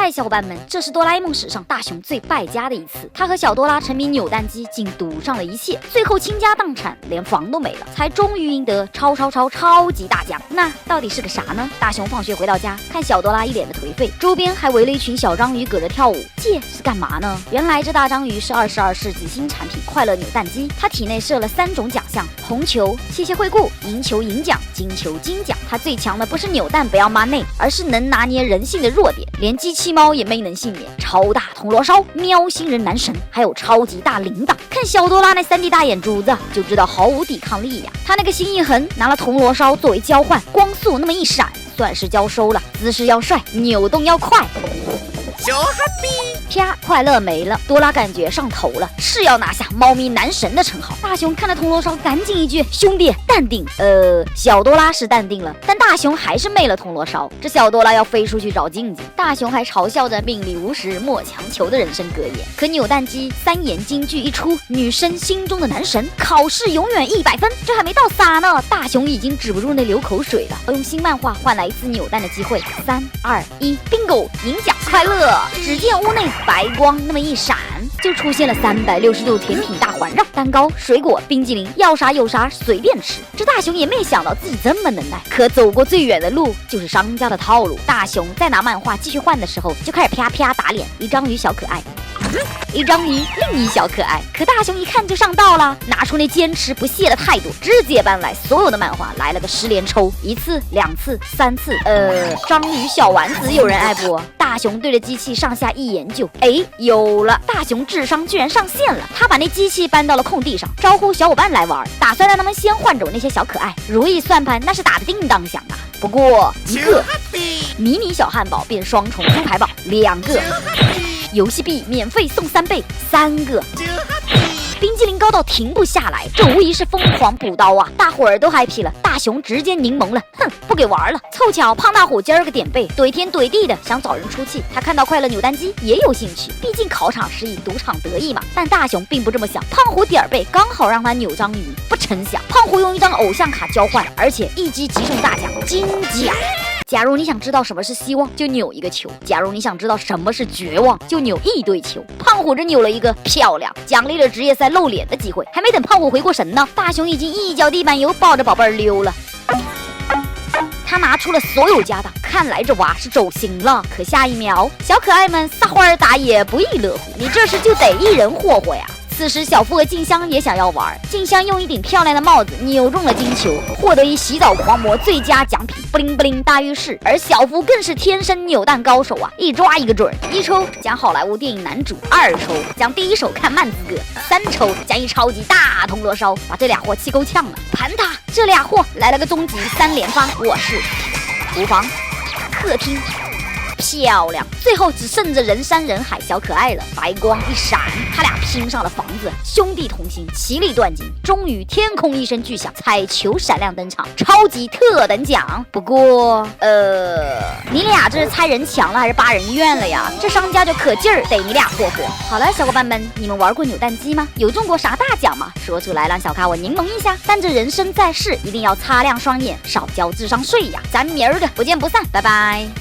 嗨，小伙伴们，这是哆啦 A 梦史上大雄最败家的一次。他和小多拉沉迷扭蛋机，竟赌上了一切，最后倾家荡产，连房都没了，才终于赢得超级大奖。那到底是个啥呢？大雄放学回到家，看小多拉一脸的颓废，周边还围了一群小章鱼搁着跳舞，这是干嘛呢？原来这大章鱼是22世纪新产品快乐扭蛋机，它体内设了3种奖项：红球、谢谢惠顾、银球银奖、金球金奖。它最强的不是扭蛋不要妈内，而是能拿捏人性的弱点，连机器猫也没能幸免。超大铜锣烧、喵星人男神，还有超级大铃铛。看小多拉那3D 大眼珠子，就知道毫无抵抗力呀。他那个心一横，拿了铜锣烧作为交换，光速那么一闪，算是交收了。姿势要帅，扭动要快。小哈比啪，快乐没了。多拉感觉上头了，是要拿下猫咪男神的称号。大雄看了铜锣烧，赶紧一句：“兄弟，淡定。”小多拉是淡定了，但大雄还是昧了铜锣烧。这小多拉要飞出去找静静，大雄还嘲笑着“命里无时莫强求”的人生格言。可扭蛋机3言金句一出，女生心中的男神，考试永远100分。这还没到撒呢，大雄已经止不住那流口水了。用新漫画换来一次扭蛋的机会，3、2、1 ，bingo， 赢奖快乐！只见屋内白光那么一闪，就出现了360度甜品大环绕，蛋糕、水果、冰激凌，要啥有啥，随便吃。这大雄也没想到自己这么能耐，可走过最远的路就是商家的套路。大雄在拿漫画继续换的时候，就开始啪啪打脸，一章鱼小可爱。一章鱼另一小可爱，可大雄一看就上道了，拿出那坚持不懈的态度，直接搬来所有的漫画来了个10连抽，1次、2次、3次。章鱼小丸子有人爱不？大雄对着机器上下一研究，有了！大雄智商居然上线了，他把那机器搬到了空地上，招呼小伙伴来玩，打算让他们先换走那些小可爱。如意算盘那是打得叮当响啊！不过一个迷你小汉堡变双重猪排堡，2个。游戏币免费送3倍，3个。冰激凌高到停不下来，这无疑是疯狂补刀啊！大伙儿都嗨皮了，大雄直接柠檬了，哼，不给玩了。凑巧胖大虎今儿个点背，怼天怼地的想找人出气。他看到快乐扭蛋机也有兴趣，毕竟考场失意，赌场得意嘛。但大雄并不这么想，胖虎点背刚好让他扭章鱼，不成想胖虎用一张偶像卡交换，而且一击即中大奖金奖。假如你想知道什么是希望，就扭一个球；假如你想知道什么是绝望，就扭一堆球。胖虎这扭了一个漂亮，奖励了职业赛露脸的机会。还没等胖虎回过神呢，大雄已经一脚地板油抱着宝贝儿溜了。他拿出了所有家当，看来这娃是走心了。可下一秒，小可爱们撒欢儿打也不亦乐乎，你这是就得一人霍霍呀。此时小夫和静香也想要玩，静香用一顶漂亮的帽子扭中了金球，获得一洗澡狂魔最佳奖品布灵布灵大浴室。而小夫更是天生扭蛋高手啊，一抓一个准。1抽奖好莱坞电影男主，2抽奖第一手看慢资格，3抽奖一超级大铜锣烧，把这俩货气够呛了。盘他，这俩货来了个终极3连发，卧室、厨房、客厅。漂亮，最后只剩着人山人海小可爱了。白光一闪，他俩拼上了房子，兄弟同心，其利断金。终于天空一声巨响，彩球闪亮登场，超级特等奖。不过你俩这是猜人强了还是扒人怨了呀？这商家就可劲儿逮你俩霍霍。好了，小伙伴们，你们玩过扭蛋机吗？有中过啥大奖吗？说出来让小咖我柠檬一下。但这人生在世，一定要擦亮双眼，少交智商税呀。咱明儿个不见不散，拜拜。